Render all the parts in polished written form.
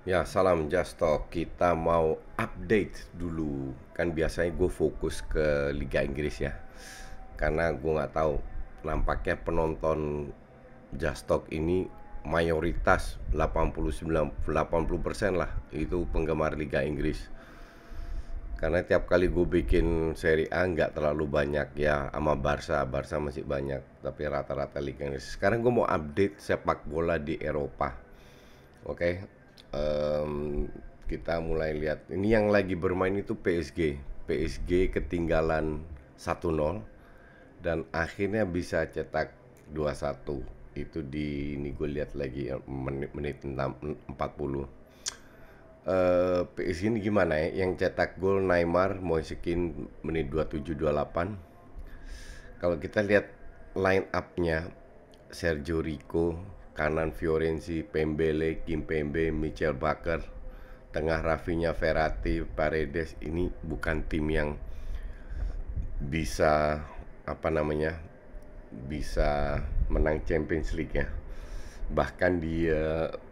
Ya, salam Just Talk. Kita mau update dulu. Kan biasanya gue fokus ke Liga Inggris ya. Karena gue nggak tahu, nampaknya penonton Just Talk ini mayoritas 80% lah itu penggemar Liga Inggris. Karena tiap kali gue bikin seri A nggak terlalu banyak ya, sama Barca masih banyak, tapi rata-rata Liga Inggris. Sekarang gue mau update sepak bola di Eropa. Oke, kita mulai lihat. Ini yang lagi bermain itu PSG. PSG ketinggalan 1-0 dan akhirnya bisa cetak 2-1. Itu di ini gue lihat lagi ya, menit 40. PSG ini gimana ya? Yang cetak gol Neymar, Moisekin menit 27 28. Kalau kita lihat line up-nya, Sergio Rico, kanan Fiorenzi, Pembele, Kimpembe, Michel Bakker, tengah Rafinha, Verratti, Paredes. Ini bukan tim yang bisa apa namanya bisa menang Champions League ya. Bahkan di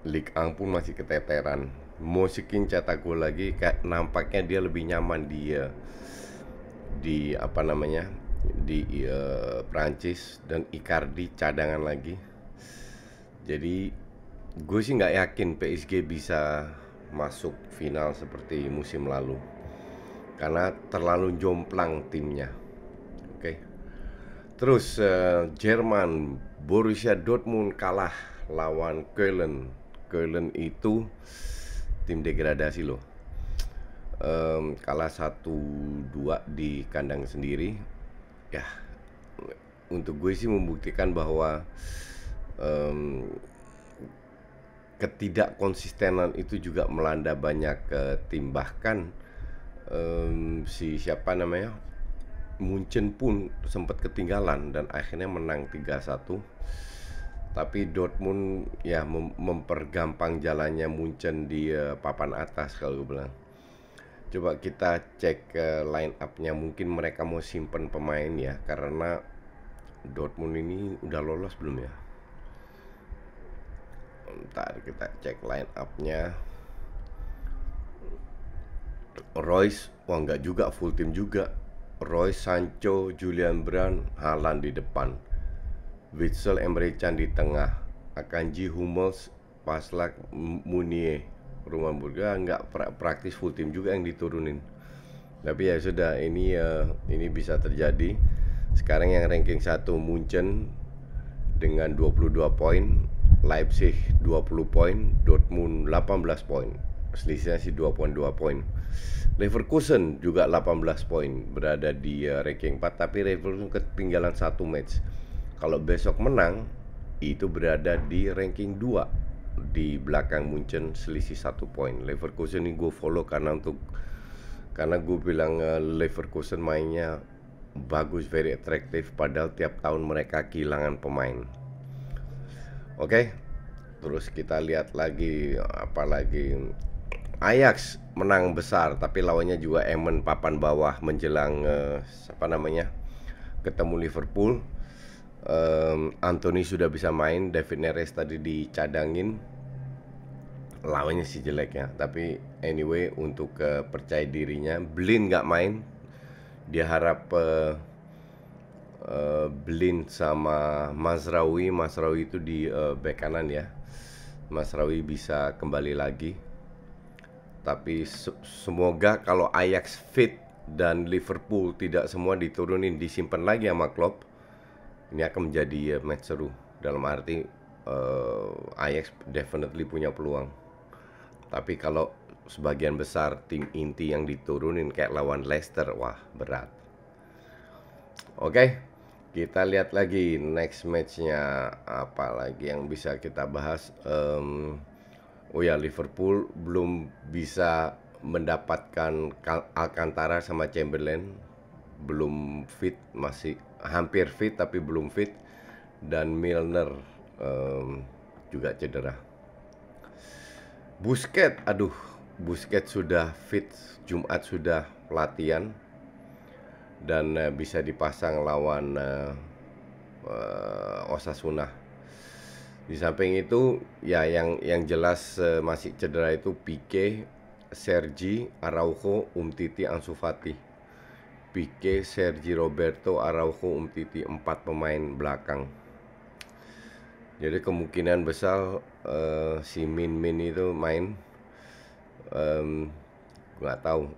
Ligue 1 pun masih keteteran. Mosikin cetak gol lagi, kayak nampaknya dia lebih nyaman di apa namanya di Prancis, dan Icardi cadangan lagi. Jadi gue sih nggak yakin PSG bisa masuk final seperti musim lalu karena terlalu jomplang timnya. Oke. Terus Jerman, Borussia Dortmund kalah lawan Köln. Köln itu tim degradasi loh. Kalah 1-2 di kandang sendiri. Ya, untuk gue sih membuktikan bahwa em, ketidakkonsistenan itu juga melanda banyak tim. Bahkan si siapa namanya, Munchen pun sempat ketinggalan dan akhirnya menang 3-1. Tapi Dortmund ya mempergampang jalannya Munchen di papan atas kalau gue bilang. Coba kita cek line up-nya, mungkin mereka mau simpen pemain ya, karena Dortmund ini udah lolos belum ya? Ntar kita cek line up-nya. Royce, wah nggak juga, full tim juga. Royce, Sancho, Julian Brand, Haaland di depan. Witsel, Emre Can di tengah. Akanji, Hummels, Paslak, Munier. Roman Burga nggak praktis, full tim juga yang diturunin. Tapi ya sudah, ini bisa terjadi. Sekarang yang ranking 1 Munchen dengan 22 poin, Leipzig 20 poin, Dortmund 18 poin. Selisihnya sih 2,2 poin. Leverkusen juga 18 poin, berada di ranking 4, tapi Leverkusen ketinggalan satu match. Kalau besok menang, itu berada di ranking 2 di belakang Munchen, selisih 1 poin. Leverkusen ini gue follow karena gue bilang Leverkusen mainnya bagus, very attractive, padahal tiap tahun mereka kehilangan pemain. Oke, terus kita lihat lagi apa lagi. Ajax menang besar, tapi lawannya juga Emmen, papan bawah menjelang apa namanya ketemu Liverpool. Anthony sudah bisa main, David Neres tadi dicadangin. Lawannya sih jelek ya, tapi anyway, untuk percaya dirinya, Blin nggak main. Dia harap Blin sama Mazraoui itu di bek kanan ya. Mazraoui bisa kembali lagi. Tapi semoga kalau Ajax fit dan Liverpool tidak semua diturunin, disimpan lagi sama Klopp, ini akan menjadi match seru. Dalam arti Ajax definitely punya peluang. Tapi kalau sebagian besar tim inti yang diturunin kayak lawan Leicester, wah berat. Oke, kita lihat lagi next matchnya apa lagi yang bisa kita bahas. Oh ya, Liverpool belum bisa mendapatkan Alcantara sama Chamberlain, belum fit, masih hampir fit tapi belum fit, dan Milner juga cedera. Busquets sudah fit, Jumat sudah latihan dan bisa dipasang lawan Osasuna. Di samping itu ya yang jelas masih cedera itu Pique, Sergi, Araujo, Umtiti, Ansu Fati. Pique, Sergi Roberto, Araujo, Umtiti, 4 pemain belakang. Jadi kemungkinan besar si Min itu main. Nggak tahu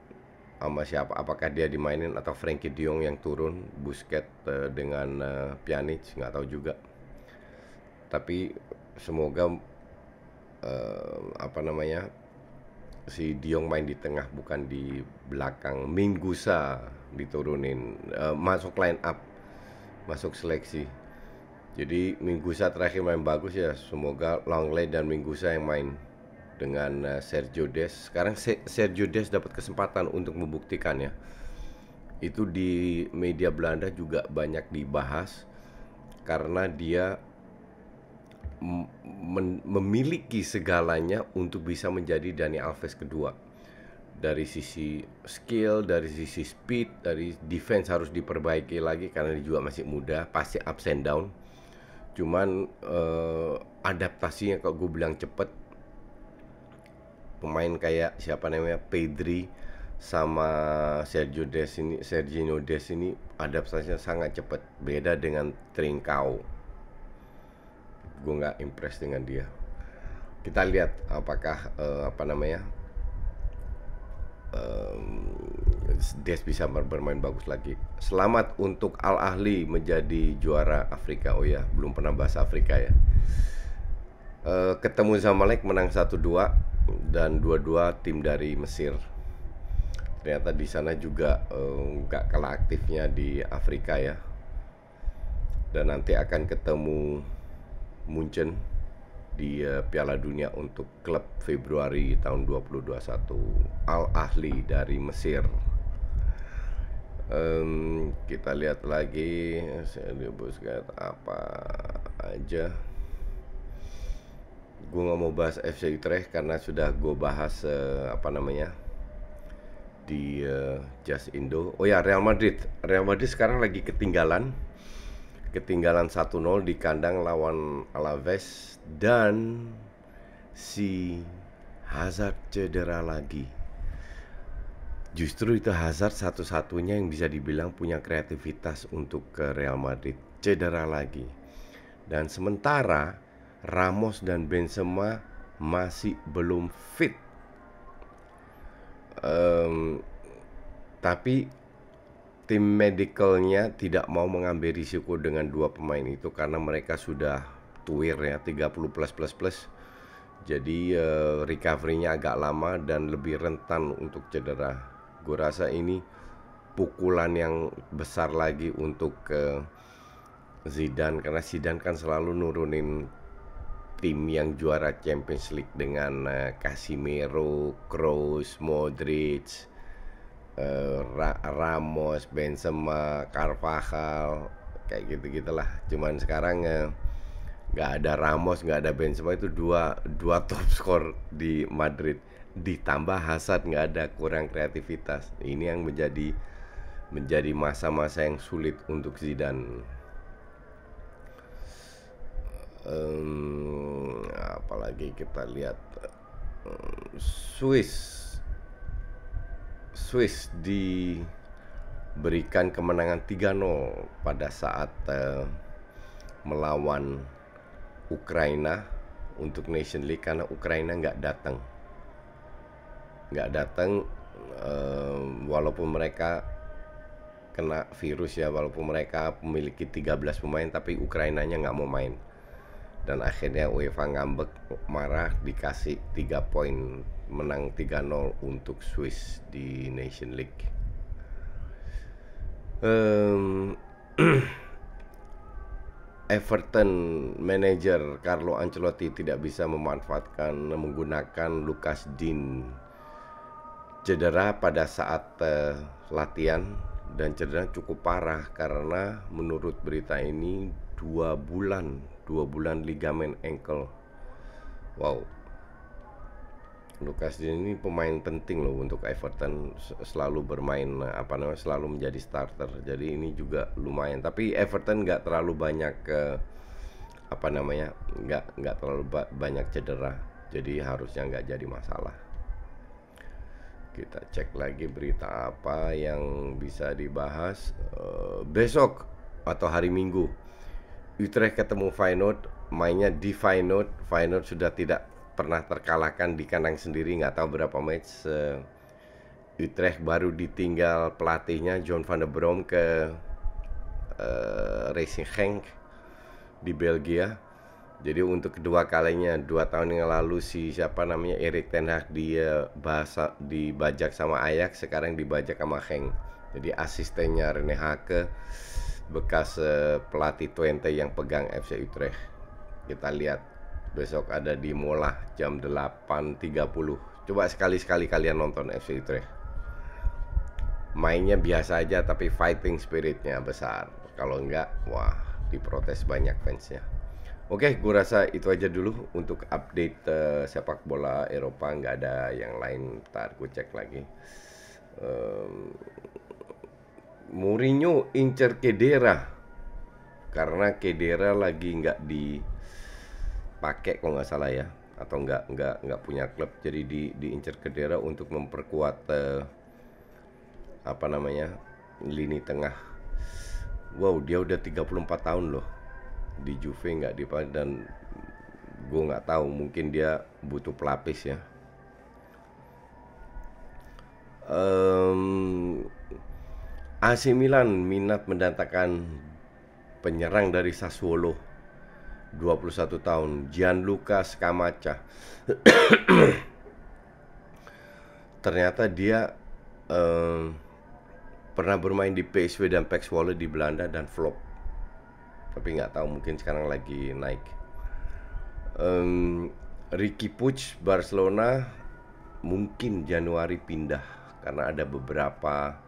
sama siapa, apakah dia dimainin atau Frankie De Jong yang turun, Busquets dengan Pjanic, nggak tahu juga. Tapi semoga apa namanya, si De Jong main di tengah bukan di belakang. Mingusa diturunin, masuk line up, masuk seleksi. Jadi Mingusa terakhir main bagus ya, semoga Longley dan Mingusa yang main dengan Sergio Des. Sekarang Sergio Des dapat kesempatan untuk membuktikan ya. Itu di media Belanda juga banyak dibahas karena dia memiliki segalanya untuk bisa menjadi Dani Alves kedua. Dari sisi skill, dari sisi speed, dari defense harus diperbaiki lagi karena dia juga masih muda, pasti ups and down. Cuman adaptasinya kalau gue bilang cepet. Pemain kayak siapa namanya, Pedri sama Sergio Des ini adaptasinya sangat cepat, beda dengan Trincao. Gue nggak impress dengan dia. Kita lihat apakah apa namanya, Des bisa bermain bagus lagi. Selamat untuk Al Ahly menjadi juara Afrika. Oh ya, belum pernah bahas Afrika ya. Ketemu Zamalek menang 1-2 dan dua-dua tim dari Mesir. Ternyata di sana juga nggak kalah aktifnya di Afrika ya. Dan nanti akan ketemu Munchen di Piala Dunia untuk klub Februari tahun 2021. Al Ahly dari Mesir. Kita lihat lagi Busquets apa aja. Gue nggak mau bahas FC Utrecht karena sudah gue bahas apa namanya di Just Indo. Oh ya, Real Madrid sekarang lagi ketinggalan 1-0 di kandang lawan Alaves dan si Hazard cedera lagi. Justru itu Hazard satu-satunya yang bisa dibilang punya kreativitas untuk ke Real Madrid, cedera lagi. Dan sementara Ramos dan Benzema masih belum fit. Tapi tim medicalnya tidak mau mengambil risiko dengan dua pemain itu karena mereka sudah tuir ya, 30 plus. Jadi recovery-nya agak lama dan lebih rentan untuk cedera. Gue rasa ini pukulan yang besar lagi untuk Zidane, karena Zidane kan selalu nurunin tim yang juara Champions League dengan Casemiro, Kroos, Modric, Ramos, Benzema, Carvajal, kayak gitu-gitulah. Cuman sekarang nggak ada Ramos, nggak ada Benzema, itu dua top skor di Madrid. Ditambah Hazard nggak ada, kurang kreativitas. Ini yang menjadi masa-masa yang sulit untuk Zidane. Apalagi kita lihat Swiss diberikan kemenangan 3-0 pada saat melawan Ukraina untuk Nation League karena Ukraina nggak datang walaupun mereka kena virus ya, walaupun mereka memiliki 13 pemain tapi Ukrainanya nggak mau main. Dan akhirnya UEFA ngambek, marah, dikasih 3 poin, menang 3-0 untuk Swiss di Nation League. Everton manajer Carlo Ancelotti tidak bisa menggunakan Lucas Digne cedera pada saat latihan, dan cedera cukup parah karena menurut berita ini 2 bulan ligamen ankle. Wow. Lucas Digne ini pemain penting loh untuk Everton, selalu bermain selalu menjadi starter. Jadi ini juga lumayan. Tapi Everton nggak terlalu banyak apa namanya, nggak terlalu banyak cedera, jadi harusnya nggak jadi masalah. Kita cek lagi berita apa yang bisa dibahas. Besok atau hari Minggu Utrecht ketemu Feyenoord, mainnya di Feyenoord. Feyenoord sudah tidak pernah terkalahkan di kandang sendiri, nggak tahu berapa match. Utrecht baru ditinggal pelatihnya John van der Brom ke Racing Genk di Belgia. Jadi untuk kedua kalinya, 2 tahun yang lalu si siapa namanya Erik ten Hag dia dibajak sama Ajax, sekarang dibajak sama Genk. Jadi asistennya Rene Hake, bekas pelatih Twente yang pegang FC Utrecht. Kita lihat besok ada di Mola jam 8.30. Coba sekali-sekali kalian nonton FC Utrecht. Mainnya biasa aja tapi fighting spiritnya besar. Kalau enggak, wah, diprotes banyak fansnya. Oke, gue rasa itu aja dulu untuk update sepak bola Eropa. Nggak ada yang lain, ntar gue cek lagi. Mourinho incer Khedira karena Khedira lagi nggak dipakai kalau nggak salah ya, atau nggak punya klub, jadi diincer Khedira untuk memperkuat apa namanya, lini tengah. Wow, dia udah 34 tahun loh di Juve, nggak dipakai, dan gue nggak tahu, mungkin dia butuh pelapis ya. AC Milan minat mendatangkan penyerang dari Sassuolo, 21 tahun, Gianluca Scamacca. Ternyata dia pernah bermain di PSV dan PEC Zwolle di Belanda dan flop. Tapi nggak tahu, mungkin sekarang lagi naik. Riqui Puig Barcelona mungkin Januari pindah karena ada beberapa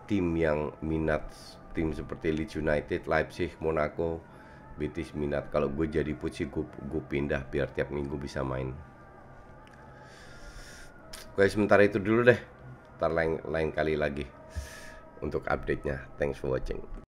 tim yang minat, tim seperti Leeds United, Leipzig, Monaco, Betis minat. Kalau gue jadi Puig sih gue pindah biar tiap minggu bisa main. Oke, sementara itu dulu deh. Ntar lain kali lagi untuk update-nya. Thanks for watching.